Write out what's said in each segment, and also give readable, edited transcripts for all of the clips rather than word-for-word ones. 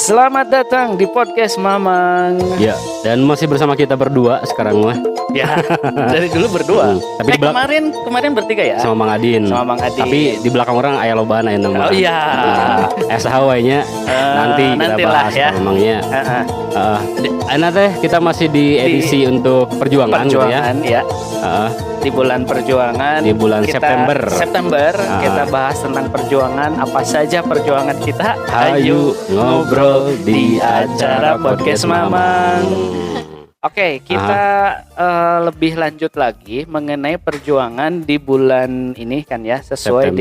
Selamat datang di podcast Mamang. Ya, dan masih bersama kita berdua sekarang mah. Ya, dari dulu berdua. Tapi kemarin bertiga ya. Sama Mang Adin. Sama Mang Adin. Tapi di belakang orang aya lobana ya nama. Oh iya. SHW-nya nanti kita nantilah bahas ya. memangnya. Enak teh kita masih di edisi untuk perjuangan gitu ya. Perjuangan ya. Di bulan perjuangan. Di bulan September. Kita bahas tentang perjuangan. Apa saja perjuangan kita? Ayo ngobrol di acara podcast Mamang. Oke, kita lebih lanjut lagi mengenai perjuangan di bulan ini kan ya, sesuai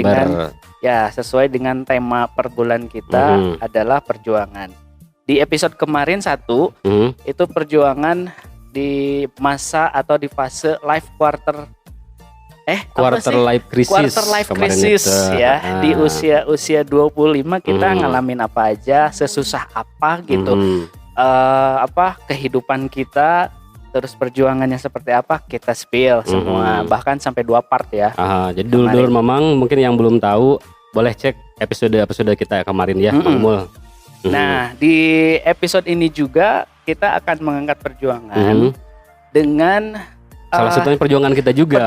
dengan tema per bulan kita adalah perjuangan. Di episode kemarin itu perjuangan di masa atau di fase life quarter life crisis ya. Di usia 25 kita ngalamin apa aja, sesusah apa gitu. Kehidupan kita, terus perjuangannya seperti apa kita spill semua, bahkan sampai 2 part ya. Jadi dulur Mamang mungkin yang belum tahu boleh cek episode kita kemarin ya, Mang Mul. Nah, di episode ini juga kita akan mengangkat perjuangan dengan salah satunya perjuangan kita juga.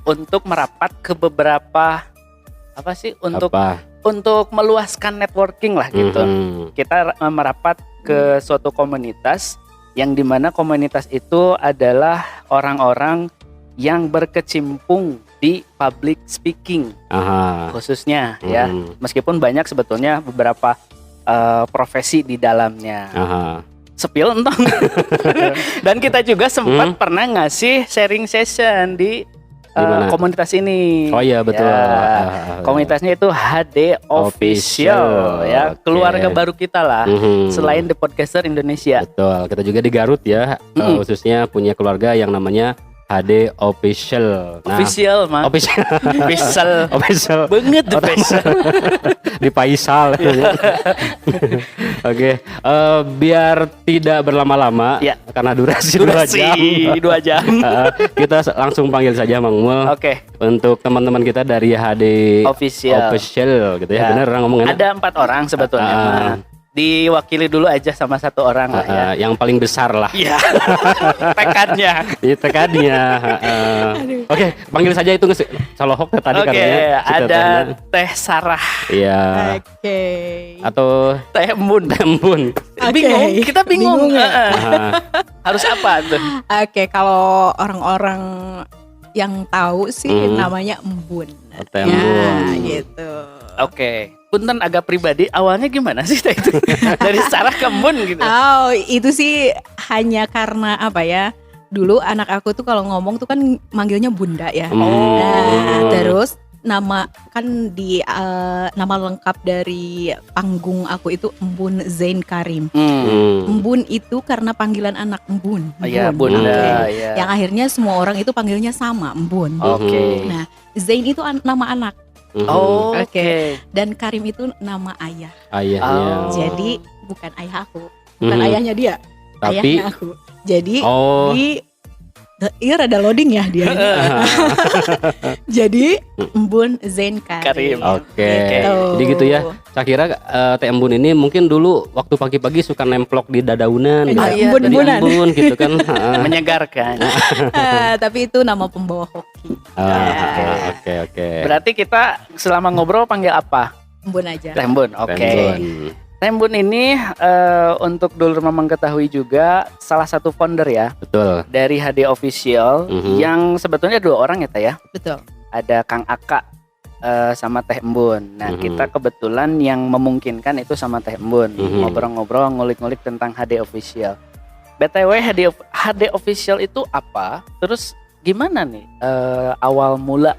Untuk merapat ke beberapa untuk meluaskan networking lah gitu. Kita merapat ke suatu komunitas yang dimana komunitas itu adalah orang-orang yang berkecimpung di public speaking khususnya ya. Meskipun banyak sebetulnya beberapa profesi di dalamnya. Sepil entong. Dan kita juga sempat pernah ngasih sharing session di komunitas ini. Oh iya betul. Komunitasnya itu HD Official ya, keluarga baru kita lah. Selain The Podcaster Indonesia. Betul. Kita juga di Garut ya, khususnya punya keluarga yang namanya HD Official. Official. Banget the Official. Di Paisal. Oke, biar tidak berlama-lama ya, karena durasi 2 jam. Kita langsung panggil saja Mang Mul. Oke. Untuk teman-teman kita dari HD Official gitu ya. Benar ngomongnya. Ada 4 orang sebetulnya. Diwakili dulu aja sama 1 orang lah ya. Yang paling besar lah. Iya. Tekadnya. Oke, panggil saja itu Salohok tadi katanya. Ada Teh Sarah. Iya. Oke. Atau Teh Embun. Okay. Kita bingung. Harus apa tuh? Oke, kalau orang-orang yang tahu sih namanya Embun. Teh Embun. Ya, gitu. Oke. Punten agak pribadi, awalnya gimana sih itu? Dari Sarah ke Embun gitu. Oh, itu sih hanya karena apa ya? Dulu anak aku tuh kalau ngomong tuh kan manggilnya Bunda ya. Nah, terus nama kan nama lengkap dari panggung aku itu Embun Zain Karim. Embun itu karena panggilan anak Embun. Iya, Bunda. Ya. Yang akhirnya semua orang itu panggilnya sama Embun. Oke. Nah, Zain itu nama anak. Oke. Dan Karim itu nama ayah. Ayahnya. Jadi bukan ayah aku, bukan ayahnya dia, tapi ayahnya aku. Jadi rada loading ya dia. Jadi Embun Zain Karim. Oke. Jadi gitu ya. Saya kira Teh Embun ini mungkin dulu waktu pagi-pagi suka nemplok di dadaunan gitu. Embun gitu kan. Menyegarkan. Tapi itu nama pembawa hoki. Oke. Berarti kita selama ngobrol panggil apa? Embun aja. Teh Embun. Oke. Teh Embun ini untuk dulur Mamang ketahui juga salah satu founder ya. Betul. Dari HD Official yang sebetulnya 2 orang ya Teh ya. Betul. Ada Kang Aka sama Teh Embun. Nah, kita kebetulan yang memungkinkan itu sama Teh Embun. Ngobrol-ngobrol, ngulik-ngulik tentang HD Official. BTW HD Official itu apa? Terus gimana nih awal mula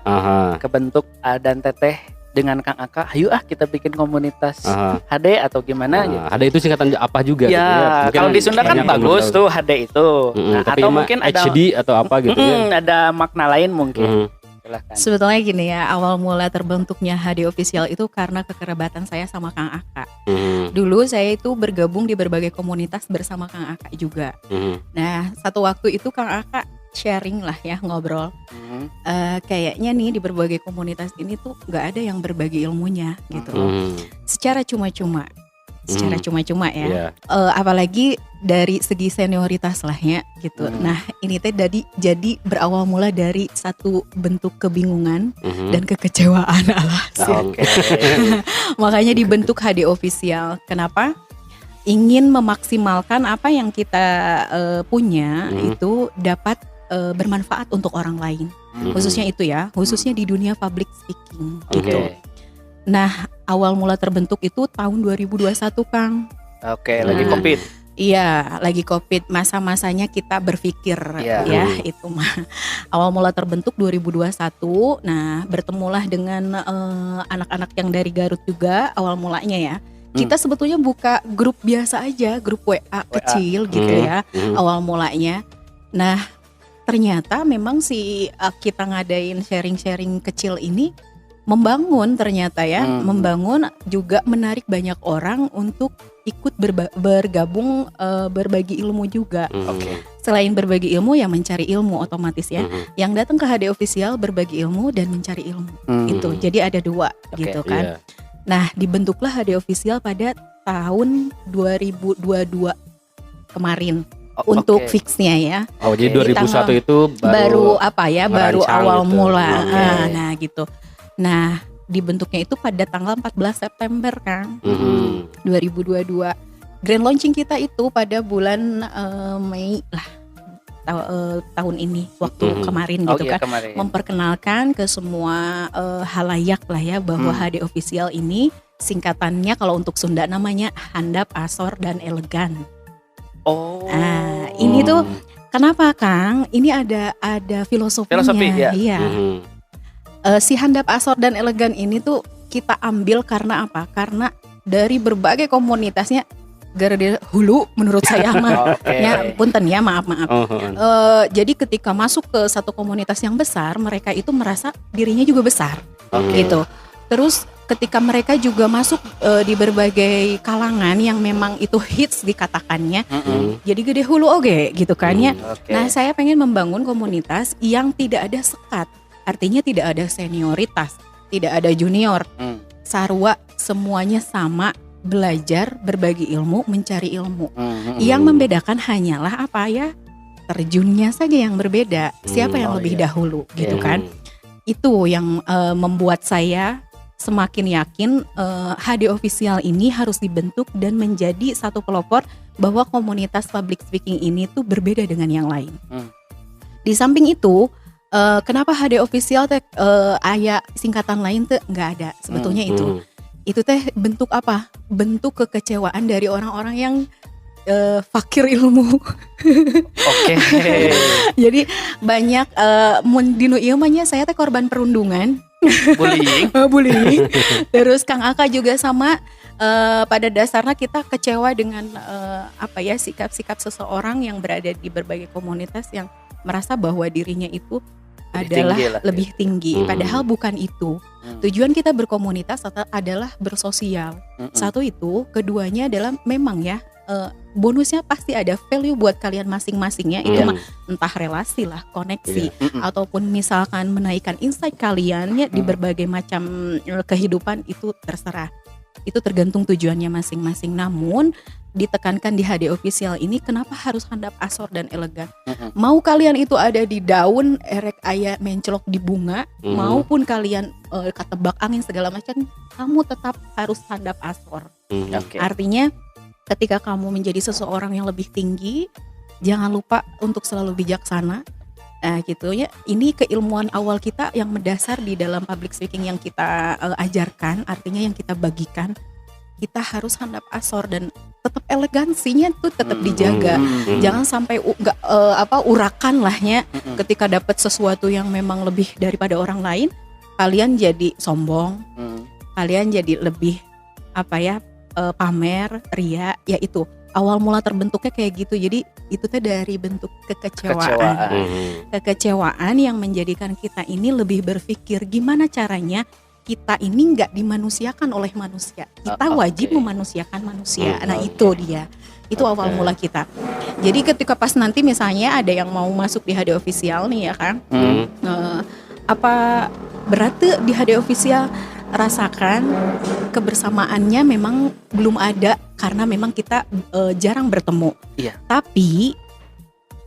kebentuk dan Teteh dengan Kang Aka, ayo kita bikin komunitas HD atau gimana gitu. HD itu singkatan apa juga? Ya, gitu ya? Kalau di Sunda kan bagus tuh HD itu. Tapi atau mungkin ada HD atau apa gitu ya. Ada makna lain mungkin. Sebetulnya gini ya, awal mula terbentuknya HD Official itu karena kekerabatan saya sama Kang Aka. Dulu saya itu bergabung di berbagai komunitas bersama Kang Aka juga. Nah, satu waktu itu Kang Aka sharing lah ya, ngobrol. Kayaknya nih di berbagai komunitas ini tuh nggak ada yang berbagi ilmunya gitu loh. Secara cuma-cuma. secara cuma-cuma ya. Apalagi dari segi senioritas lah ya gitu. Nah ini teh jadi berawal mula dari satu bentuk kebingungan dan kekecewaan makanya dibentuk HD Official. Kenapa? Ingin memaksimalkan apa yang kita punya itu dapat bermanfaat untuk orang lain. Khususnya itu ya, khususnya di dunia public speaking gitu. Nah, awal mula terbentuk itu tahun 2021, Kang. Lagi Covid. Iya, lagi Covid, masa-masanya kita berpikir ya itu mah. Awal mula terbentuk 2021. Nah, bertemulah dengan anak-anak yang dari Garut juga awal mulanya ya. Kita sebetulnya buka grup biasa aja, grup WA kecil gitu ya, awal mulanya. Nah, ternyata memang kita ngadain sharing-sharing kecil ini membangun ternyata ya, membangun juga menarik banyak orang untuk ikut bergabung berbagi ilmu juga. Selain berbagi ilmu ya mencari ilmu otomatis ya. Yang datang ke HD Official berbagi ilmu dan mencari ilmu. Itu. Jadi ada dua gitu kan. Nah, dibentuklah HD Official pada tahun 2022 kemarin. Untuk fixnya ya. Jadi 2001 itu baru baru awal gitu. Mula. Nah gitu. Nah dibentuknya itu pada tanggal 14 September Kang 2022. Grand launching kita itu pada bulan Mei lah tahun ini waktu kemarin gitu kan. Kemarin. Memperkenalkan ke semua halayak lah ya bahwa HD Official ini singkatannya kalau untuk Sunda namanya Handap, Asor dan Elegan. Ini tuh kenapa Kang? Ini ada filosofinya. Iya. Si Handap, Asor dan Elegan ini tuh kita ambil karena apa? Karena dari berbagai komunitasnya gara-gara hulu menurut saya mah. Ya punten ya, maaf. Jadi ketika masuk ke satu komunitas yang besar, mereka itu merasa dirinya juga besar. Gitu. Terus ketika mereka juga masuk di berbagai kalangan yang memang itu hits dikatakannya, jadi gede hulu gitu kan ya. Nah saya pengen membangun komunitas yang tidak ada sekat, artinya tidak ada senioritas, tidak ada junior, sarua semuanya sama, belajar, berbagi ilmu, mencari ilmu. Yang membedakan hanyalah apa ya, terjunnya saja yang berbeda, siapa yang lebih dahulu gitu kan. Itu yang membuat saya semakin yakin HD Official ini harus dibentuk dan menjadi satu pelopor bahwa komunitas public speaking ini tuh berbeda dengan yang lain. Di samping itu, kenapa HD Official teh aya singkatan lain tuh nggak ada sebetulnya itu. Itu teh bentuk apa? Bentuk kekecewaan dari orang-orang yang fakir ilmu. Jadi banyak dinu ieu mah nya saya teh korban perundungan. Bullying. Terus Kang Aka juga sama, pada dasarnya kita kecewa dengan sikap-sikap seseorang yang berada di berbagai komunitas yang merasa bahwa dirinya itu lebih tinggi. Padahal bukan itu. Tujuan kita berkomunitas adalah bersosial. Satu itu, keduanya adalah memang ya bonusnya pasti ada value buat kalian masing-masingnya. Itu mah entah relasi lah, koneksi, ataupun misalkan menaikkan insight kalian ya di berbagai macam kehidupan, itu terserah. Itu tergantung tujuannya masing-masing. Namun ditekankan di HD Official ini kenapa harus handap, asor dan elegan. Mau kalian itu ada di daun, erek aya mencelok di bunga, maupun kalian ketebak angin segala macam, kamu tetap harus handap, asor. Artinya ketika kamu menjadi seseorang yang lebih tinggi, jangan lupa untuk selalu bijaksana. Nah gitu ya, ini keilmuan awal kita yang mendasar di dalam public speaking yang kita ajarkan, artinya yang kita bagikan. Kita harus handap, asor dan tetap elegansinya tuh tetap dijaga. Jangan sampai urakan lahnya ketika dapat sesuatu yang memang lebih daripada orang lain, kalian jadi sombong, kalian jadi lebih pamer, ria, ya itu awal mula terbentuknya kayak gitu. Jadi itu teh dari bentuk kekecewaan yang menjadikan kita ini lebih berpikir gimana caranya kita ini nggak dimanusiakan oleh manusia, kita wajib memanusiakan manusia. Nah itu dia, itu awal mula kita. Jadi ketika pas nanti misalnya ada yang mau masuk di HD Official nih ya kan, apa berarti di HD Official rasakan kebersamaannya memang belum ada karena memang kita jarang bertemu. Iya. Tapi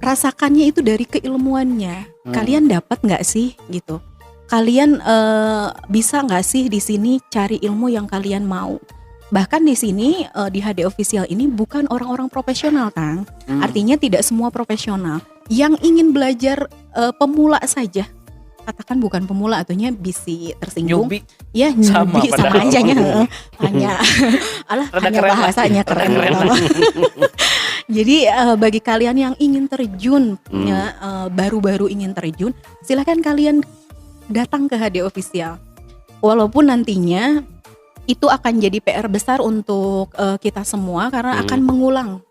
rasakannya itu dari keilmuannya. Kalian dapat nggak sih gitu? Kalian bisa nggak sih di sini cari ilmu yang kalian mau? Bahkan di sini di HD Official ini bukan orang-orang profesional, Tang. Artinya tidak semua profesional. Yang ingin belajar pemula saja. Katakan bukan pemula, artinya bisi tersinggung. Newbie. Ya, newbie sama aja hanya bahasanya keren. Jadi bagi kalian yang ingin terjun, baru-baru ingin terjun, silahkan kalian datang ke HD Official. Walaupun nantinya itu akan jadi PR besar untuk kita semua karena akan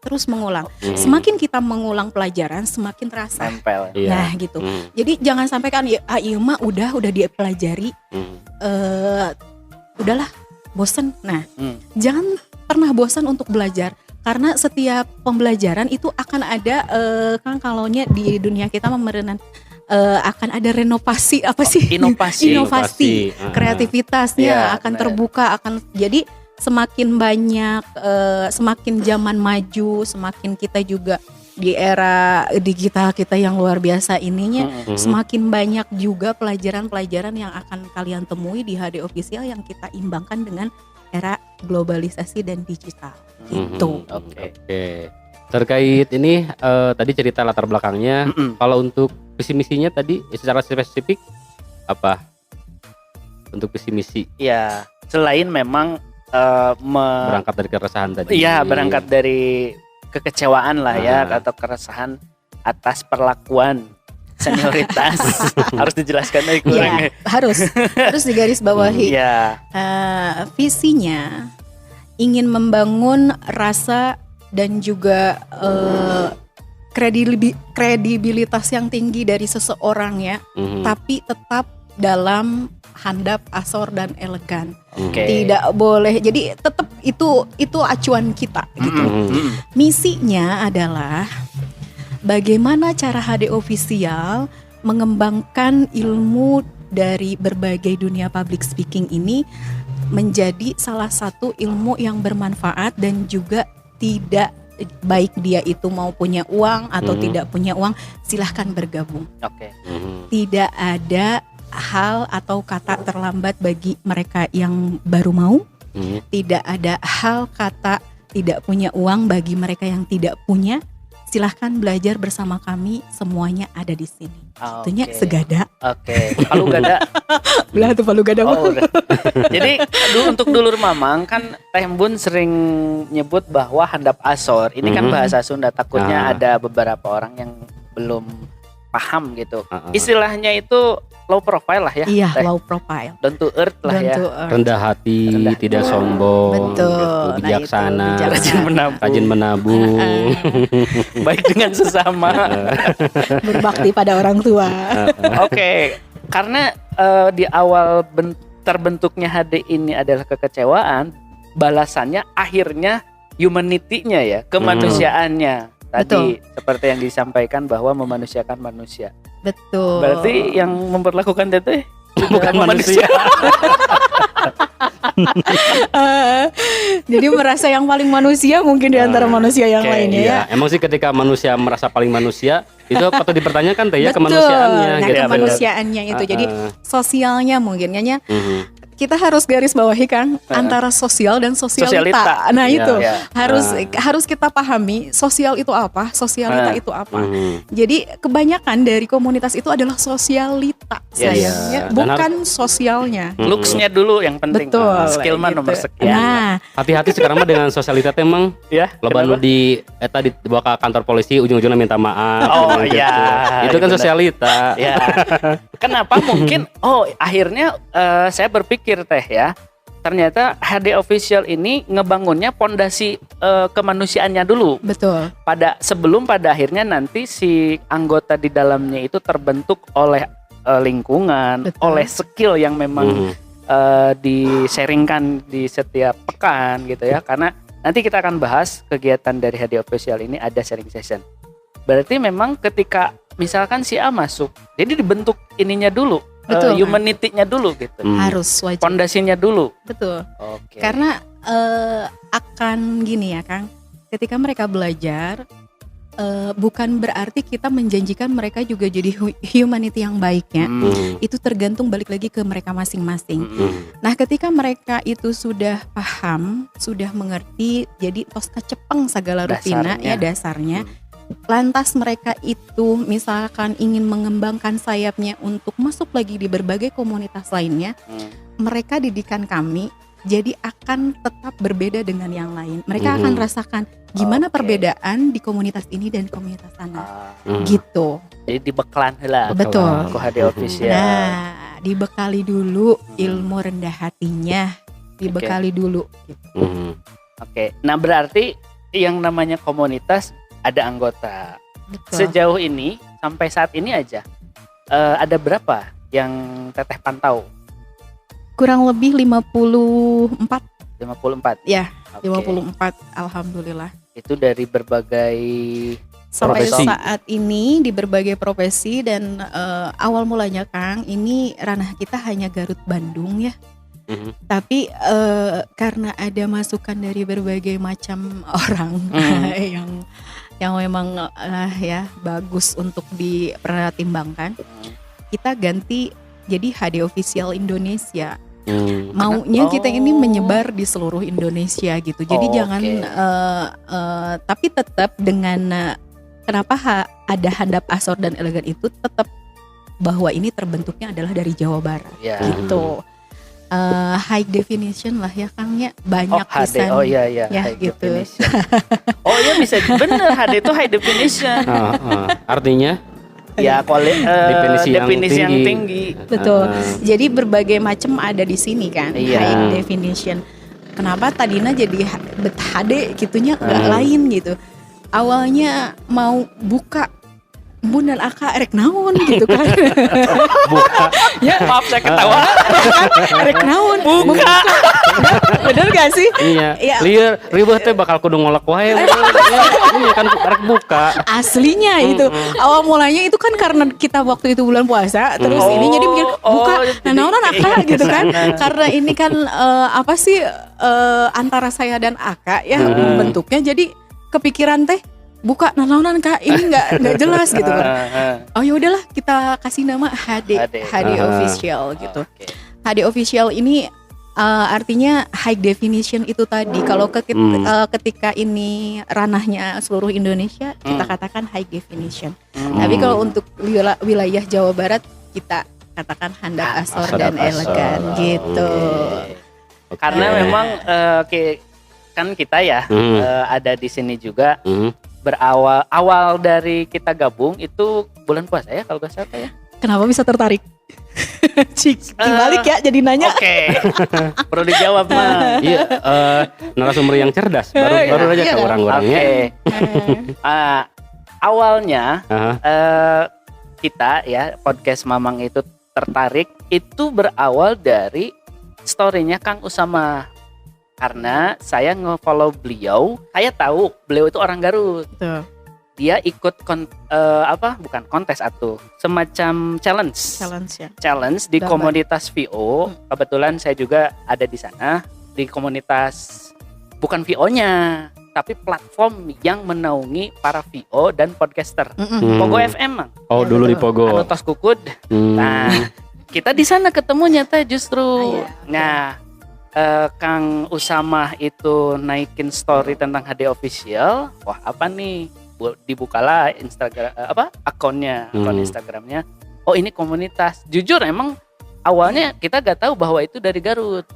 terus mengulang. Semakin kita mengulang pelajaran, semakin terasa. Nempel. Nah, gitu. Jadi jangan sampai kan iya mah udah dipelajari. Udahlah, bosen. Nah, jangan pernah bosan untuk belajar. Karena setiap pembelajaran itu akan ada kan kalaunya di dunia kita memerenan akan ada renovasi inovasi kreativitasnya akan terbuka, jadi semakin banyak semakin zaman maju, semakin kita juga di era digital kita yang luar biasa ininya, semakin banyak juga pelajaran-pelajaran yang akan kalian temui di HD Official yang kita imbangkan dengan era globalisasi dan digital gitu. Oke. Terkait ini tadi cerita latar belakangnya. Kalau untuk visi misinya tadi secara spesifik apa untuk visi misi? Ya, selain memang berangkat dari keresahan tadi. Iya, berangkat dari kekecewaan lah ya, atau keresahan atas perlakuan senioritas. Harus dijelaskan lagi kurang. Ya, harus digarisbawahi. Visinya ingin membangun rasa dan juga kredibilitas yang tinggi dari seseorang ya, tapi tetap dalam handap, asor dan elegan. Tidak boleh. Jadi tetap itu acuan kita gitu. Misinya adalah bagaimana cara HD Official mengembangkan ilmu dari berbagai dunia public speaking ini menjadi salah satu ilmu yang bermanfaat dan juga tidak baik dia itu mau punya uang atau tidak punya uang, silahkan bergabung. Tidak ada hal atau kata terlambat bagi mereka yang baru mau. Tidak ada hal kata tidak punya uang bagi mereka yang tidak punya. Silahkan belajar bersama kami, semuanya ada di sini. Tentunya segada. Palu gada. Belah tuh palu gada. Jadi untuk dulur mamang kan Teh Embun sering nyebut bahwa handap asor. Ini kan bahasa Sunda, takutnya ada beberapa orang yang belum paham gitu. Istilahnya itu low profile lah ya. Iya, low profile. Down to earth lah ya. Rendah hati, tidak sombong, bijaksana, rajin menabung, baik dengan sesama, berbakti pada orang tua. Karena di awal terbentuknya HD ini adalah kekecewaan, balasannya akhirnya humanity-nya ya, kemanusiaannya. Tadi seperti yang disampaikan bahwa memanusiakan manusia. Betul. Berarti yang memperlakukan teteh bukan manusia. Jadi merasa yang paling manusia mungkin di antara manusia yang lainnya ya. Emang sih ketika manusia merasa paling manusia itu patut dipertanyakan teh ya kemanusiaannya. Nah, kemanusiaannya itu. Jadi sosialnya mungkin ya. Kita harus garis bawahi Kang antara sosial dan sosialita. Nah itu harus kita pahami sosial itu apa, sosialita itu apa. Jadi kebanyakan dari komunitas itu adalah sosialita sayangnya, bukan sosialnya. Looks-nya dulu yang penting. Betul. Skill mah nomor sekian. Nah, hati-hati sekarang mah dengan sosialita emang ya. Loba nu di dibawa ke kantor polisi ujung-ujungnya minta maaf. Itu kan sosialita. Kenapa mungkin akhirnya saya berpikir Teh ya, ternyata HD Official ini ngebangunnya pondasi kemanusiaannya dulu. Betul. Sebelum pada akhirnya nanti si anggota di dalamnya itu terbentuk oleh lingkungan, oleh skill yang memang di-sharingkan di setiap pekan gitu ya. Karena nanti kita akan bahas kegiatan dari HD Official ini ada sharing session. Berarti memang ketika misalkan si A masuk, jadi dibentuk ininya dulu. Betul, humanity-nya dulu gitu. Harus wajib. Pondasinya dulu. Betul. Oke. Karena akan gini ya Kang, ketika mereka belajar bukan berarti kita menjanjikan mereka juga jadi humanity yang baiknya. Itu tergantung balik lagi ke mereka masing-masing. Nah, ketika mereka itu sudah paham, sudah mengerti, jadi toska cepeng segala rutina dasarnya. Lantas mereka itu misalkan ingin mengembangkan sayapnya untuk masuk lagi di berbagai komunitas lainnya, mereka didikan kami jadi akan tetap berbeda dengan yang lain. Mereka akan rasakan gimana perbedaan di komunitas ini dan komunitas sana. Gitu. Jadi dibekalan lah. Betul. Ku HD official. Nah, dibekali dulu ilmu rendah hatinya. Dibekali dulu gitu. Oke. Nah, berarti yang namanya komunitas ada anggota. Betul. Sejauh ini sampai saat ini aja ada berapa yang Teteh pantau? Kurang lebih 54. 54. Ya, Oke. 54 alhamdulillah. Itu dari berbagai Sampai Profesi. saat ini di berbagai profesi dan awal mulanya Kang, ini ranah kita hanya Garut Bandung ya. Tapi karena ada masukan dari berbagai macam orang yang memang ya bagus untuk dipertimbangkan, kita ganti jadi HD Official Indonesia. Maunya kita ini menyebar di seluruh Indonesia gitu. Jadi jangan tapi tetap dengan kenapa ada Handap Asor dan Elegan itu tetap bahwa ini terbentuknya adalah dari Jawa Barat gitu. High definition lah ya Kang ya, banyak HD. pisan. Oh iya ya high gitu. definition. Oh iya bisa bener HD itu high definition. Artinya Ya definisi yang tinggi. Betul. Jadi berbagai macam ada di sini kan. Iya. High definition. Kenapa tadinya jadi HD gitunya nggak lain gitu. Awalnya mau buka Bun dan Aka rek naon gitu kan. buka Ya maaf saya ketawa. Rek naon buka. Bener gak sih? iya Iya. liar ribet teh bakal kudu ngolak wae. Iya kan rek buka. Aslinya itu awal mulanya itu kan karena kita waktu itu bulan puasa terus ini jadi mikir buka nah naonan Aka gitu kan. Karena ini kan apa sih antara saya dan Aka ya bentuknya jadi kepikiran teh buka naonan Kak ini nggak jelas gitu kan. Oh ya udahlah kita kasih nama HD Official gitu. Oke. HD Official ini artinya high definition itu tadi. Kalau ketika ini ranahnya seluruh Indonesia kita katakan high definition. Tapi kalau untuk wilayah Jawa Barat kita katakan Handap Asor dan Elegan gitu. Karena memang kan kita ya ada di sini juga. Awal dari kita gabung itu bulan puasa ya kalau gak salah ya. Kenapa bisa tertarik? Cik, dibalik ya jadi nanya. Oke. Perlu dijawab mah. Iya, narasumber yang cerdas. Baru aja ke orang-orangnya. Awalnya kita ya podcast Mamang itu tertarik itu berawal dari story-nya Kang Usama. Karena saya nge-follow beliau, saya tahu beliau itu orang Garut. Betul. Dia ikut bukan kontes atau semacam challenge di komunitas VO. Kebetulan saya juga ada di sana di komunitas bukan VO-nya, tapi platform yang menaungi para VO dan podcaster. Pogo FM, Mang. Oh, Ya, dulu betul. di Pogo. Anu tos kukud. Nah, kita di sana ketemunya teh justru. Nah, Kang Usama itu naikin story tentang HD Official. Wah, apa nih? Dibukalah Instagram akun Instagramnya. Oh, ini komunitas. Jujur emang awalnya kita gak tahu bahwa itu dari Garut.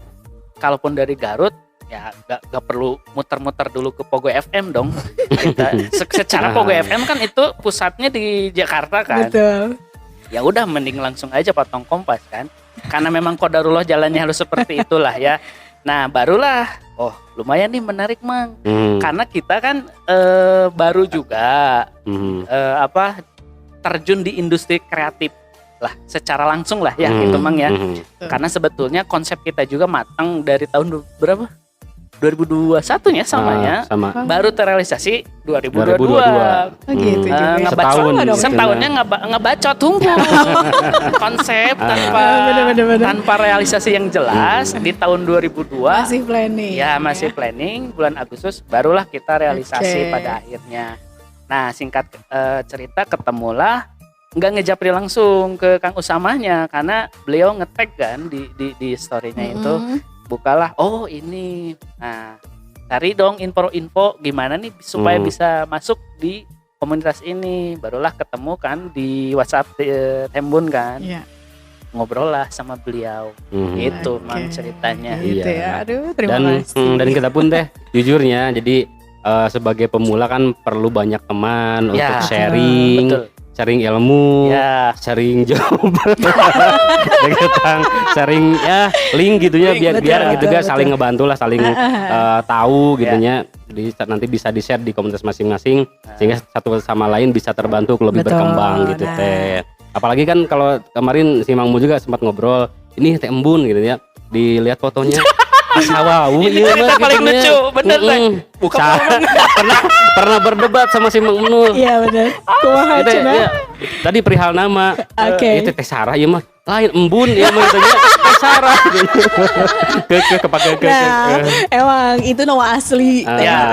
Kalaupun dari Garut ya gak perlu muter-muter dulu ke Pogo FM dong. Kita secara Pogo FM kan itu pusatnya di Jakarta kan. Betul. Ya udah mending langsung aja potong Kompas kan. Karena memang qadarullah jalannya harus seperti itulah ya. Nah, barulah lumayan nih menarik Mang. Karena kita kan baru juga terjun di industri kreatif lah secara langsung lah ya gitu Mang ya. Karena sebetulnya konsep kita juga matang dari tahun berapa? 2021 ya samanya. Sama. Baru terrealisasi 2022. Gitu juga. Setahunnya ngebacot hunkul. Konsep tanpa realisasi yang jelas di tahun 2002. Masih planning. Ya, masih planning. Bulan Agustus barulah kita realisasi pada akhirnya. Nah, singkat cerita ketemulah, nggak ngejapri langsung ke Kang Usamanya karena beliau nge-tag kan di story-nya itu. Bukalah, oh ini. Nah, cari dong info gimana nih supaya bisa masuk di komunitas ini. Barulah ketemu kan di WhatsApp Tembun kan. Iya. Ngobrol lah sama beliau. Itu mang ceritanya. Gitu ya. Aduh, terima kasih. Dan kita pun teh jujurnya jadi sebagai pemula kan perlu banyak teman untuk sharing. Betul. Sharing ilmu, sharing job, sharing ya link gitunya biar gitu guys saling ngebantu lah, saling tahu gitunya. Nanti bisa di share di komunitas masing-masing sehingga satu sama lain bisa terbantu lebih berkembang gitu teh. Apalagi kan kalau kemarin si Mangmu juga sempat ngobrol, ini teh embun gitu ya, dilihat fotonya. Wow, ini cerita paling lucu, bener teh. Pernah berdebat sama si Mang Munul. Iya benar. Kumaha cenah. Tadi perihal nama. Itu teh Sarah ya mah. Lain embun ya mah teh Sarah. Kepake. Emang itu nama asli.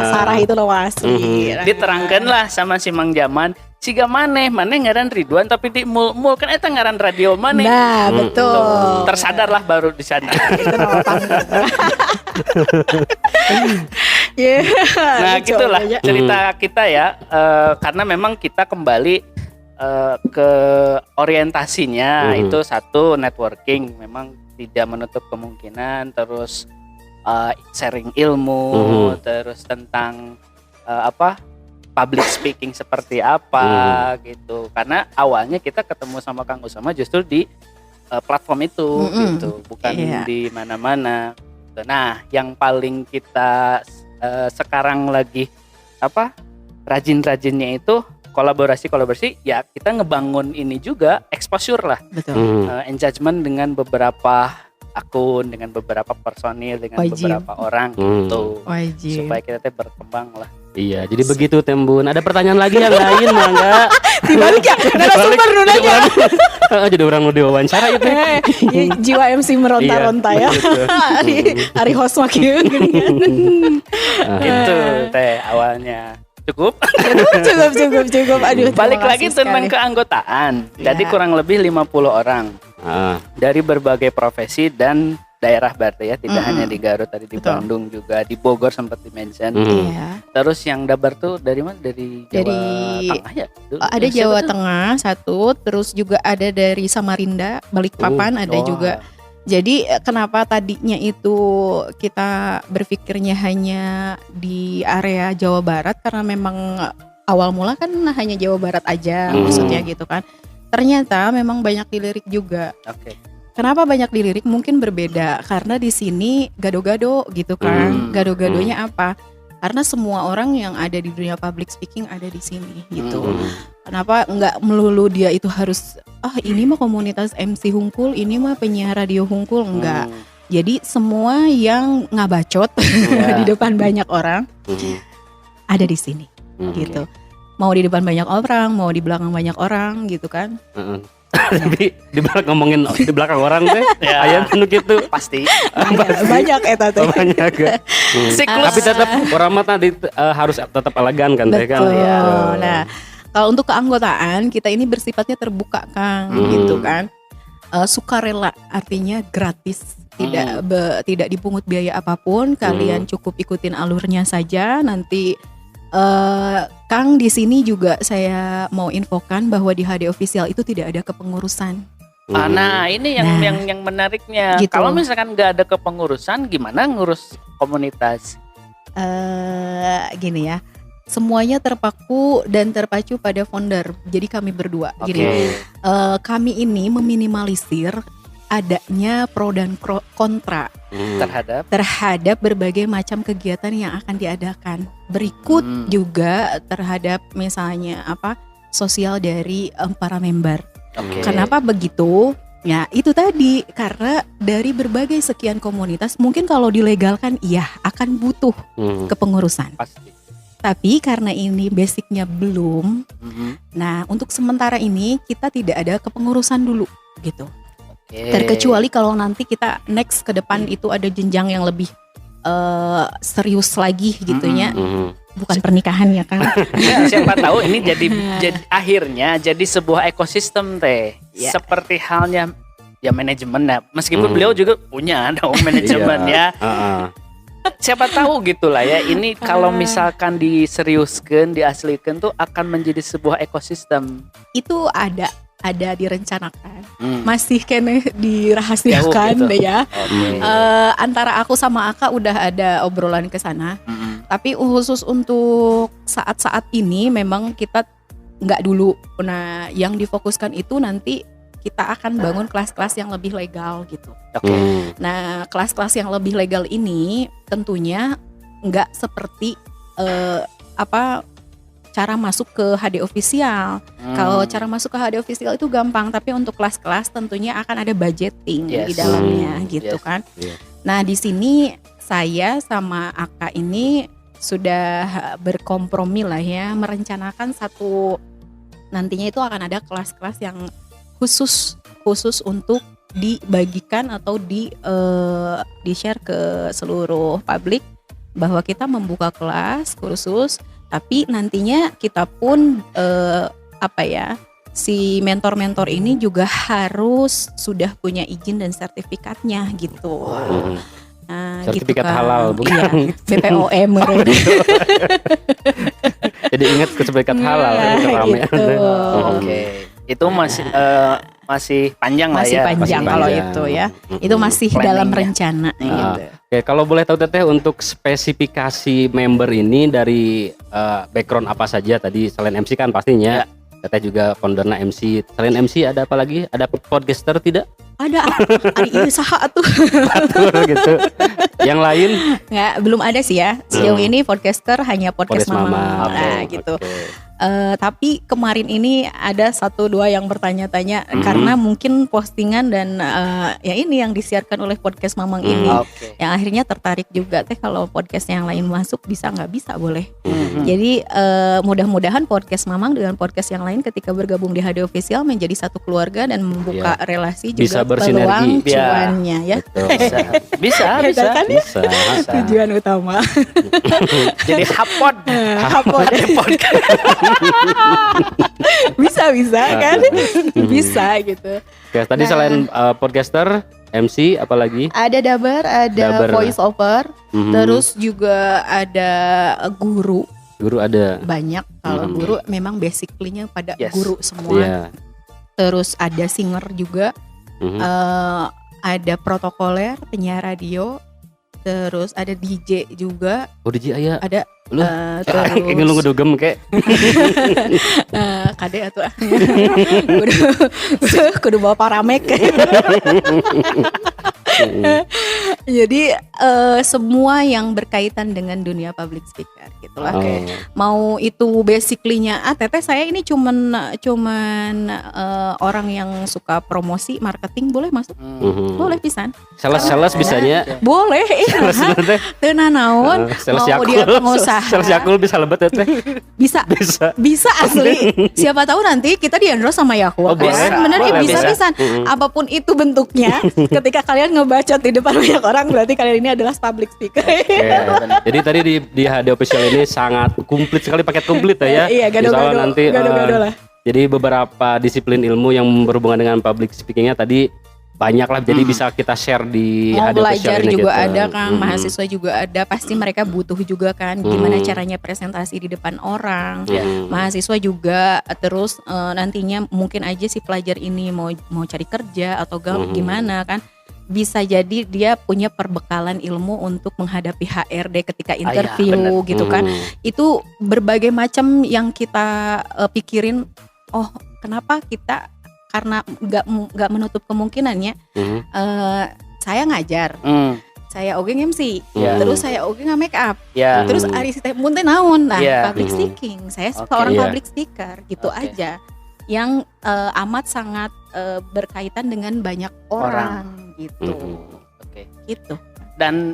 Sarah itu nama asli. Diterangkan lah sama si Mang Jaman. Siga maneh ngaran Ridwan tapi di mul kan eta ngaran radio maneh. Nah, betul. Tersadarlah baru di sana. Itu nama panggung. Nah, gitulah cerita kita ya. Karena memang kita kembali ke orientasinya itu satu networking, memang tidak menutup kemungkinan, terus sharing ilmu, terus tentang public speaking seperti apa gitu. Karena awalnya kita ketemu sama Kang Usama justru di platform itu gitu, bukan di mana-mana. Nah, yang paling kita sekarang lagi rajin-rajinnya itu kolaborasi ya, kita ngebangun ini juga exposure lah. Betul. Engagement dengan beberapa akun, dengan beberapa personil, dengan beberapa orang gitu. Supaya kita berkembang lah. Iya, jadi begitu Tembun. Ada pertanyaan lagi yang lain mangga? Dibalik ya, narasumber dulu aja. Jadi orang mau diwawancara itu. Jiwa MC meronta-ronta ya. Hari host makin Itu teh awalnya. Cukup. Aduh, balik lagi tentang keanggotaan. Jadi kurang lebih 50 orang. Dari berbagai profesi dan daerah berarti ya, tidak hanya di Garut, tadi di Bandung juga, di Bogor sempat di-mention. Terus yang dabar tuh dari mana? Dari Jawa Tengah ya? Ada Jawa Tengah satu, terus juga ada dari Samarinda, Balikpapan ada juga. Jadi kenapa tadinya itu kita berpikirnya hanya di area Jawa Barat, karena memang awal mula kan hanya Jawa Barat aja maksudnya gitu kan. Ternyata memang banyak dilirik juga. Kenapa banyak dilirik? Mungkin berbeda karena di sini gado-gado gitu kan. Gado-gadonya apa? Karena semua orang yang ada di dunia public speaking ada di sini gitu. Kenapa nggak melulu dia itu harus ini mah komunitas MC Hungkul, ini mah penyiar radio Hungkul, enggak. Jadi semua yang ngabacot di depan banyak orang ada di sini gitu. Mau di depan banyak orang, mau di belakang banyak orang gitu kan. Tapi di belakang ngomongin di belakang orang teh aya anu kitu pasti. Banyak eta teh. Banyak. Tapi tetap orang mah tadi harus tetap elegan kan teh kan. Nah, kalau untuk keanggotaan kita ini bersifatnya terbuka Kang gitu kan. Sukarela artinya gratis, tidak dipungut biaya apapun, kalian cukup ikutin alurnya saja. Nanti Kang di sini juga saya mau infokan bahwa di HD Official itu tidak ada kepengurusan. Nah ini yang menariknya. Gitu. Kalau misalkan nggak ada kepengurusan, gimana ngurus komunitas? Gini ya, semuanya terpaku dan terpacu pada founder. Jadi kami berdua. Gini, kami ini meminimalisir adanya pro dan kontra terhadap berbagai macam kegiatan yang akan diadakan. Berikut juga terhadap misalnya sosial dari para member. Kenapa begitu? Ya itu tadi, karena dari berbagai sekian komunitas mungkin kalau dilegalkan iya akan butuh kepengurusan. Pasti. Tapi karena ini basicnya belum, nah untuk sementara ini kita tidak ada kepengurusan dulu gitu. Terkecuali kalau nanti kita next ke depan itu ada jenjang yang lebih serius lagi gitunya. Bukan pernikahan ya kan? Ya, siapa tahu ini jadi akhirnya jadi sebuah ekosistem teh. Ya. Seperti halnya ya manajemen ya. Meskipun beliau juga punya dong manajemen ya. Siapa tahu gitulah ya. Ini kalau misalkan diseriuskan, diaslikan tuh akan menjadi sebuah ekosistem. Itu ada direncanakan, masih kene dirahasiakan gitu. deh ya. Okay. Antara aku sama Aka udah ada obrolan ke sana. Tapi khusus untuk saat-saat ini memang kita nggak dulu. Nah, yang difokuskan itu nanti kita akan bangun kelas-kelas yang lebih legal gitu. Nah, kelas-kelas yang lebih legal ini tentunya nggak seperti cara masuk ke HD official. Kalau cara masuk ke HD official itu gampang, tapi untuk kelas-kelas tentunya akan ada budgeting di dalamnya gitu kan. Nah, di sini saya sama Aka ini sudah berkompromi lah ya, merencanakan nantinya itu akan ada kelas-kelas yang khusus untuk dibagikan atau di-share ke seluruh publik bahwa kita membuka kelas kursus, tapi nantinya kita pun si mentor-mentor ini juga harus sudah punya izin dan sertifikatnya gitu. Nah, sertifikat gitu kan. halal bukan? Iya, BPOM. Jadi ingat sertifikat halal Gitu. Oke. Itu masih panjang lah ya. Masih panjang kalau itu ya. Itu masih dalam rencana gitu. Oke, kalau boleh tahu Teteh untuk spesifikasi member ini dari background apa saja tadi selain MC kan pastinya. Teteh juga foundernya MC. Selain MC ada apa lagi? Ada podcaster tidak? Ada ini saha tuh. Betul gitu. Yang lain? Nggak, belum ada sih ya. Sejauh ini podcaster hanya podcast mama. Nah, gitu. Tapi kemarin ini ada 1-2 yang bertanya-tanya karena mungkin postingan dan ya ini yang disiarkan oleh podcast Mamang ini yang akhirnya tertarik juga teh kalau podcast yang lain masuk bisa nggak bisa boleh. Jadi mudah-mudahan podcast Mamang dengan podcast yang lain ketika bergabung di HD Official menjadi satu keluarga dan membuka relasi juga peluang cuannya ya. Bisa kan ya? Bisa. Tujuan utama. Jadi hapod podcast. bisa kan? Bisa gitu. Oke, tadi selain podcaster, MC apalagi? Ada dabar, ada voice over, terus juga ada guru. Guru ada. Banyak kalau guru memang basically-nya pada guru semua. Terus ada singer juga. Ada protokoler, penyiar radio, terus ada DJ juga. Oh, DJ aya. Ada terus kayak lu ngedugem kayak. Kade atuh. Kudu bawa paramek. Jadi semua yang berkaitan dengan dunia public speaker gitulah. Mau itu basically-nya Teteh saya ini cuman orang yang suka promosi marketing boleh masuk. Boleh pisan. Sales bisanya. Boleh iya. Teu naon. Mau dia pengusaha. Sales Yakult bisa lebet Teteh. Bisa asli. Siapa tahu nanti kita di-endorse sama Yakult. Bener bisa pisan. Apapun itu bentuknya ketika kalian ngebacot di depan banyak orang berarti kalian ini adalah public speaker. Jadi tadi di HD Official ini sangat komplit sekali, paket komplit ya. Iya, gado-gado. Nanti lah. Jadi beberapa disiplin ilmu yang berhubungan dengan public speakingnya tadi banyak lah, jadi bisa kita share di mau HD belajar Official ini juga gitu. ada kan, mahasiswa juga ada, pasti mereka butuh juga kan gimana caranya presentasi di depan orang. Mahasiswa juga, terus nantinya mungkin aja si pelajar ini mau cari kerja atau gimana kan, bisa jadi dia punya perbekalan ilmu untuk menghadapi HRD ketika interview gitu kan. Itu berbagai macam yang kita pikirin. Oh, kenapa kita, karena nggak menutup kemungkinannya. Saya ngajar, saya oge MC, terus saya oge nge-make up, terus ari teh mun teh naon, public speaking. Saya seorang public speaker gitu aja. yang amat sangat berkaitan dengan banyak orang gitu. Oke. Gitu. Dan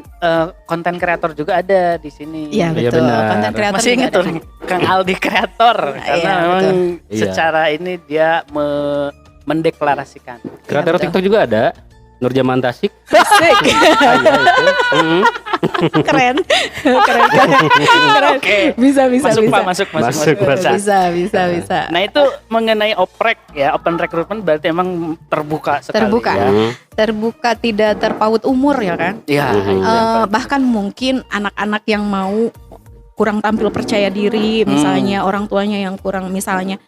konten kreator juga ada di sini. Iya betul. benar. Konten kreator Masih ingat tuh Kang Aldi kreator karena Iya, memang betul. secara ini dia mendeklarasikan. Kreator betul. TikTok juga ada. Nurjaman Tasik. Asik. Mm. Keren. Keren. Oke. Bisa. Masuk Pak, masuk. Bisa. Nah itu mengenai oprek ya, open recruitment berarti emang terbuka sekali. Terbuka. Ya. Terbuka, tidak terpaut umur ya kan. Iya. Bahkan mungkin anak-anak yang mau kurang tampil percaya diri, misalnya orang tuanya yang kurang, misalnya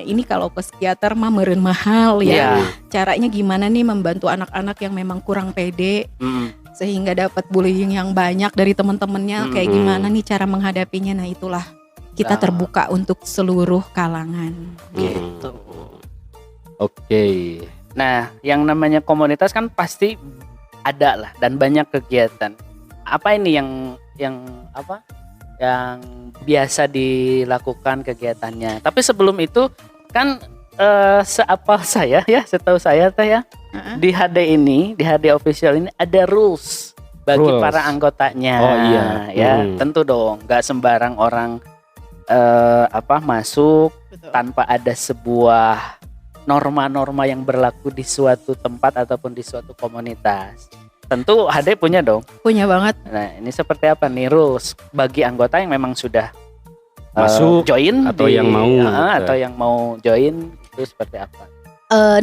ini kalau ke psikiater mah meureun mahal ya. Iya. Caranya gimana nih membantu anak-anak yang memang kurang pede sehingga dapat bullying yang banyak dari teman-temannya, kayak gimana nih cara menghadapinya. Nah itulah kita terbuka untuk seluruh kalangan. Gitu. Oke. Nah, yang namanya komunitas kan pasti ada lah dan banyak kegiatan. Apa ini yang apa? Yang biasa dilakukan kegiatannya. Tapi sebelum itu kan seapal saya ya, setahu saya teh ya, di HD ini, di HD official ini ada rules bagi para anggotanya. Oh iya. Ya, tentu dong, nggak sembarang orang masuk tanpa ada sebuah norma-norma yang berlaku di suatu tempat ataupun di suatu komunitas. Tentu HD punya dong. Punya banget. Nah ini seperti apa nih rules bagi anggota yang memang sudah Masuk join atau yang mau gitu. atau yang mau join itu seperti apa?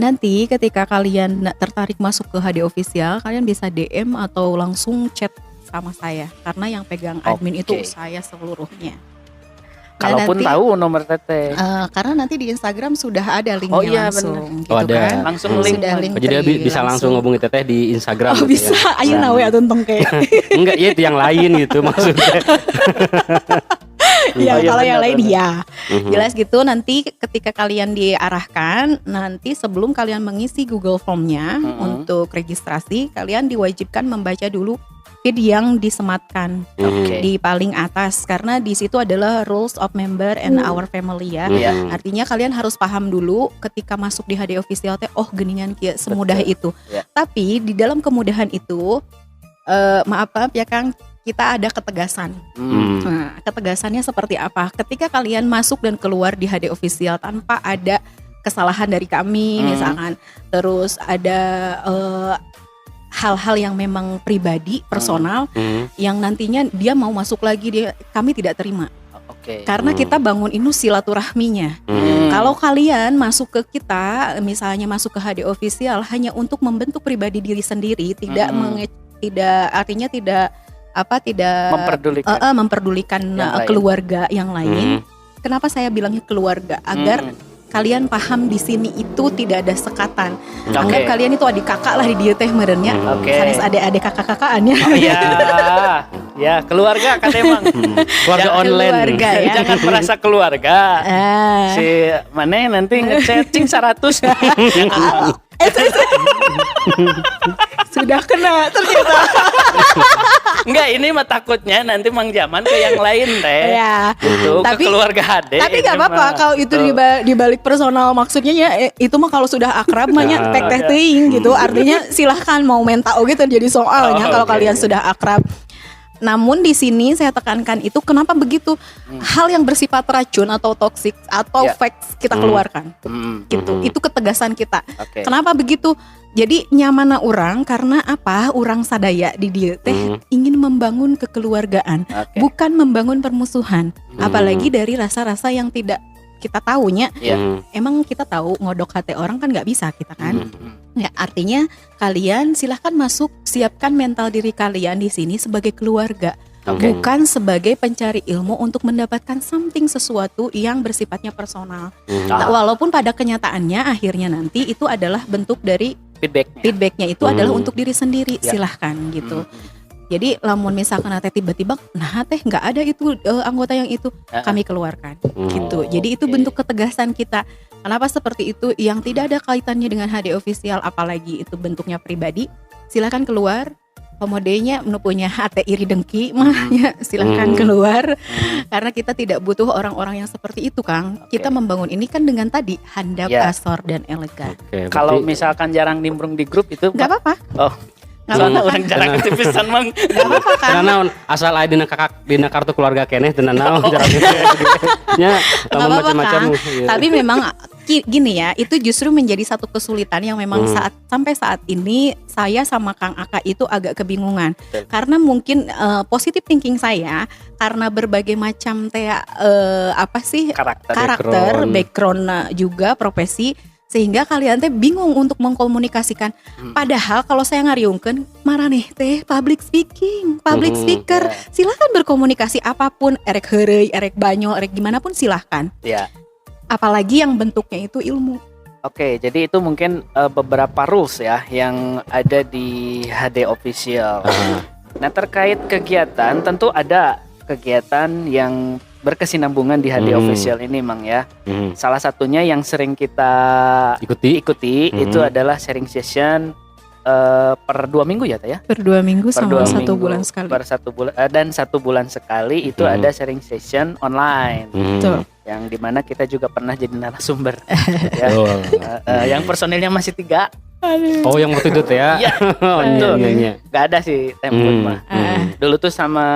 Nanti ketika kalian tertarik masuk ke HD official, kalian bisa DM atau langsung chat sama saya karena yang pegang admin itu saya seluruhnya. Kalaupun tahu nomor teteh. Karena nanti di Instagram sudah ada linknya Oh iya, langsung gitu ada. kan. Langsung link. Sudah link Oh, jadi bisa langsung ngubungi teteh di Instagram. Oh gitu bisa, ya. ayo nawe atau tongke. Enggak, ya itu yang lain gitu maksudnya. Ya Oh, iya, kalau yang benar, lain benar. ya. Jelas gitu, nanti ketika kalian diarahkan, nanti sebelum kalian mengisi Google Form-nya untuk registrasi, kalian diwajibkan membaca dulu feed yang disematkan di paling atas, karena di situ adalah rules of member and our family ya. Iya. Artinya kalian harus paham dulu ketika masuk di HD official teh, oh geningan kieu semudah itu. Ya. Tapi di dalam kemudahan itu maaf ya Kang, kita ada ketegasan. Nah, ketegasannya seperti apa? Ketika kalian masuk dan keluar di HD official tanpa ada kesalahan dari kami misalkan, terus ada hal-hal yang memang pribadi, personal, yang nantinya dia mau masuk lagi, kami tidak terima. Oke. Karena kita bangun ini silaturahminya. Kalau kalian masuk ke kita, misalnya masuk ke HD official hanya untuk membentuk pribadi diri sendiri, tidak artinya tidak memperdulikan keluarga yang lain. Kenapa saya bilangnya keluarga? Agar kalian paham di sini itu tidak ada sekatan. Anggap kalian itu adik kakak lah di dia teh merenya. Sanes adik-adik kakak-kakakannya. Oh iya. Ya, keluarga kan emang. Keluarga online. Keluarga, ya. Jangan merasa keluarga. Si Maneh nanti nge-chatting 100. Sudah kena ternyata. Enggak, ini mah takutnya nanti Mang Jaman ke yang lain teh. Ya. Itu ke keluarga HD. Tapi nggak apa-apa kalau itu di balik personal, maksudnya ya itu mah kalau sudah akrab mah nya teh teuing gitu. Artinya silahkan mau mental gitu jadi soalnya kalau kalian sudah akrab. Namun di sini saya tekankan itu kenapa begitu? Hal yang bersifat racun atau toksik atau facts kita keluarkan. Gitu. Itu ketegasan kita. Kenapa begitu? Jadi nyamana orang karena apa? Orang sadaya di dia teh ingin membangun kekeluargaan, bukan membangun permusuhan. Apalagi dari rasa-rasa yang tidak kita tahunya. Emang kita tahu ngodok hati orang kan nggak bisa kita kan. Ya, artinya kalian silahkan masuk, siapkan mental diri kalian di sini sebagai keluarga, bukan sebagai pencari ilmu untuk mendapatkan sesuatu yang bersifatnya personal. Walaupun pada kenyataannya akhirnya nanti itu adalah bentuk dari feedbacknya itu adalah untuk diri sendiri, silahkan gitu. Jadi lamun misalkan teh tiba-tiba teh nggak ada itu anggota yang itu, kami keluarkan gitu. Jadi itu bentuk ketegasan kita. Kenapa seperti itu? Yang tidak ada kaitannya dengan HD official, apalagi itu bentuknya pribadi, silakan keluar. pemodenya punya hati iri dengki mah ya silahkan keluar karena kita tidak butuh orang-orang yang seperti itu Kang. Kita membangun ini kan dengan tadi handap, asor dan elegan. Kalau misalkan jarang nimbrung di grup itu nggak apa-apa. Oh, soalnya orang jarang aktivisan mang. Nggak apa-apa kan? Karena asal ada dina kartu keluarga keneh tenan naon jarang nya macam-macam. Tapi memang gini ya, itu justru menjadi satu kesulitan yang memang sampai saat ini saya sama Kang Aka itu agak kebingungan. Karena mungkin positive thinking saya karena berbagai macam karakter, background juga profesi, sehingga kalian teh bingung untuk mengkomunikasikan. Padahal kalau saya ngariungkeun marane teh public speaker, silahkan berkomunikasi apapun, erek heureuy, erek banyo, erek gimana pun silahkan. Apalagi yang bentuknya itu ilmu. Oke, jadi itu mungkin beberapa rules ya yang ada di HD Official. Nah, terkait kegiatan, tentu ada kegiatan yang berkesinambungan di HD Official ini, Mang ya. Salah satunya yang sering kita ikuti itu adalah sharing session per 2 minggu ya, Teh ya? Per 2 minggu sama 1 bulan sekali. Per 1 bulan dan 1 bulan sekali itu ada sharing session online. Betul. Yang dimana kita juga pernah jadi narasumber. Ya. Yang personilnya masih 3. Oh, yang waktu itu Teh ya? Iya, betul. Gak ada sih Tempun mah. Dulu tuh sama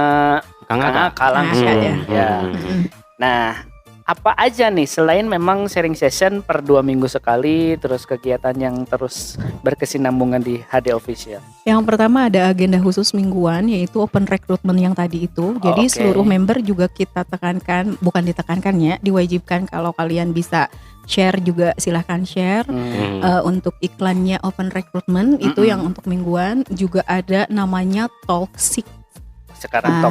Kang Aka langsung. Ya. Nah, apa aja nih selain memang sharing session per 2 minggu sekali, terus kegiatan yang terus berkesinambungan di HD Official? Yang pertama ada agenda khusus mingguan, yaitu open recruitment yang tadi itu. Jadi seluruh member juga kita tekankan, bukan ditekankan ya, diwajibkan kalau kalian bisa share juga silahkan share. Untuk iklannya open recruitment itu yang untuk mingguan. Juga ada namanya Toxic. Sekarang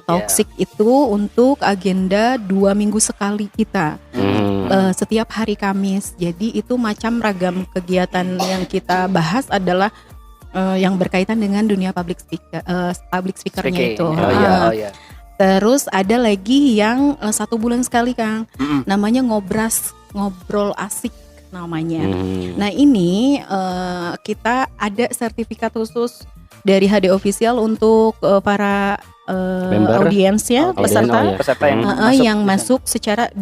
toxic itu untuk agenda 2 minggu sekali kita setiap hari Kamis. Jadi itu macam ragam kegiatan yang kita bahas adalah yang berkaitan dengan dunia public speakernya itu. Terus ada lagi yang 1 bulan sekali Kang, namanya ngobrol asik namanya. Nah ini kita ada sertifikat khusus dari HD Official untuk para audiensnya, peserta yang masuk secara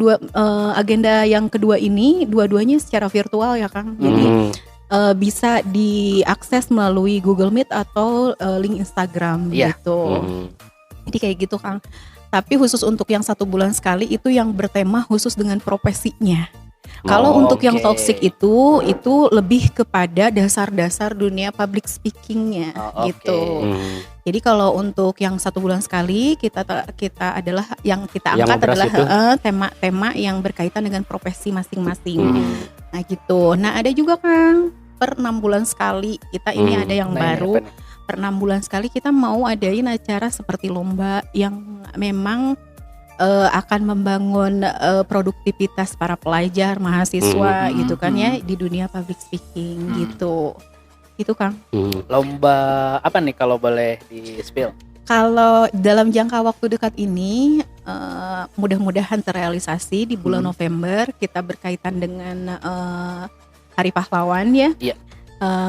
agenda yang kedua ini, dua-duanya secara virtual ya Kang. Jadi bisa diakses melalui Google Meet atau link Instagram gitu. Jadi kayak gitu Kang. Tapi khusus untuk yang 1 bulan sekali itu yang bertema khusus dengan profesinya. Kalau untuk yang toxic itu lebih kepada dasar-dasar dunia public speakingnya gitu. Jadi kalau untuk yang 1 bulan sekali kita adalah yang kita angkat adalah tema-tema yang berkaitan dengan profesi masing-masing. Nah gitu. Nah ada juga Kang per 6 bulan sekali kita ini ada yang baru. Per 6 bulan sekali kita mau adain acara seperti lomba yang memang akan membangun produktivitas para pelajar, mahasiswa gitu kan ya di dunia public speaking gitu. Itu Kang. Lomba apa nih kalau boleh di-spill? Kalau dalam jangka waktu dekat ini mudah-mudahan terrealisasi di bulan November, kita berkaitan dengan Hari Pahlawan ya. Iya.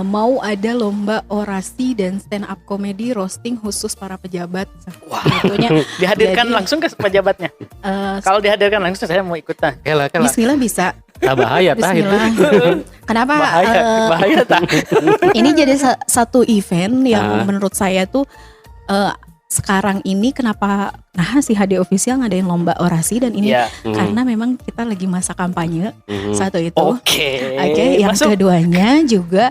Mau ada lomba orasi dan stand up comedy roasting khusus para pejabat. Wah, dihadirkan langsung ke pejabatnya. Kalau dihadirkan langsung saya mau ikutan. Bismillah bisa. Bahaya tah itu. Kenapa? Bahaya tah. Ini jadi satu event yang menurut saya tuh sekarang ini kenapa si HD Official ngadain lomba orasi dan ini karena memang kita lagi masa kampanye. Satu itu. Oke, yang keduanya juga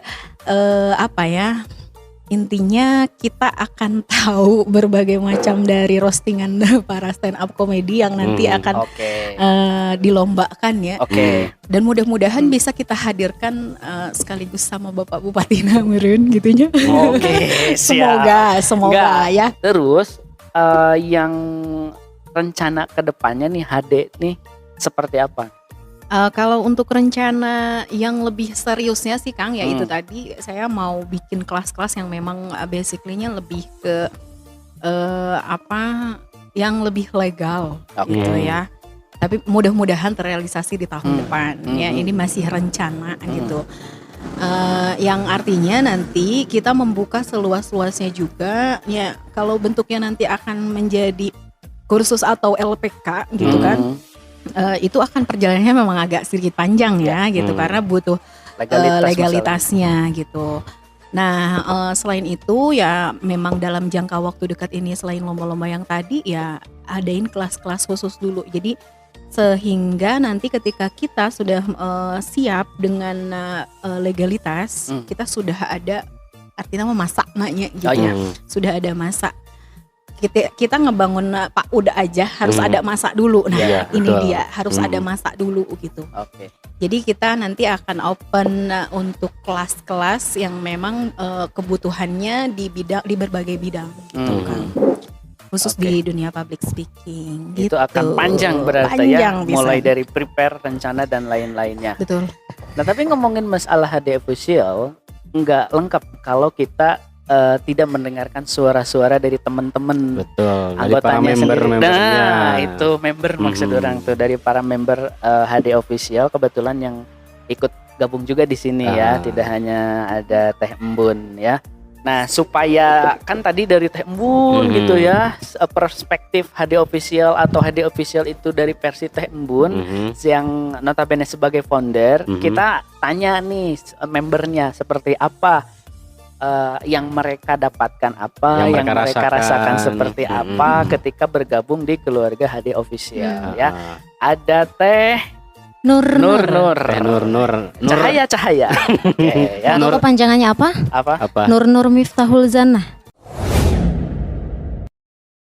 intinya kita akan tahu berbagai macam dari roastingan para stand up comedy yang nanti akan dilombakan ya. Dan mudah-mudahan bisa kita hadirkan sekaligus sama Bapak Bupati Meureun gitunya. Semoga ya. Terus yang rencana kedepannya nih HD nih seperti apa? Kalau untuk rencana yang lebih seriusnya sih Kang ya itu tadi saya mau bikin kelas-kelas yang memang basically-nya lebih ke yang lebih legal gitu ya. Tapi mudah-mudahan terrealisasi di tahun depan ya. Ini masih rencana gitu. Yang artinya nanti kita membuka seluas-luasnya juga. Ya, kalau bentuknya nanti akan menjadi kursus atau LPK gitu kan, itu akan perjalanannya memang agak sedikit panjang ya gitu, karena butuh legalitasnya gitu. Nah, selain itu ya memang dalam jangka waktu dekat ini selain lomba-lomba yang tadi ya adain kelas-kelas khusus dulu. Jadi sehingga nanti ketika kita sudah siap dengan legalitas, kita sudah ada artinya masa nanya gitu. Sudah ada masa. Kita ngebangun Pak udah aja harus ada masa dulu. Nah, ini betul. Dia harus ada masa dulu gitu. Oke. Jadi kita nanti akan open untuk kelas-kelas yang memang kebutuhannya di berbagai bidang gitu kan. Khusus di dunia public speaking. Itu gitu. akan panjang berarti ya, mulai dari prepare, rencana dan lain-lainnya. Betul. Nah, tapi ngomongin masalah HD official nggak lengkap kalau kita tidak mendengarkan suara-suara dari teman-teman, betul, anggotanya sendiri. Membernya. Nah, itu member maksud orang tuh, dari para member HD official. Kebetulan yang ikut gabung juga di sini ya, tidak hanya ada Teh Embun ya. Nah, supaya kan tadi dari Teh Embun gitu ya, perspektif HD official atau HD official itu dari versi Teh Embun yang notabene sebagai founder, kita tanya nih membernya seperti apa. Yang mereka dapatkan apa, yang mereka rasakan seperti apa ketika bergabung di keluarga HD official ya. Ada Teh Nur. Cahaya. Okay, ya. Nur kepanjangannya apa? Apa? Nur Miftahul Zannah.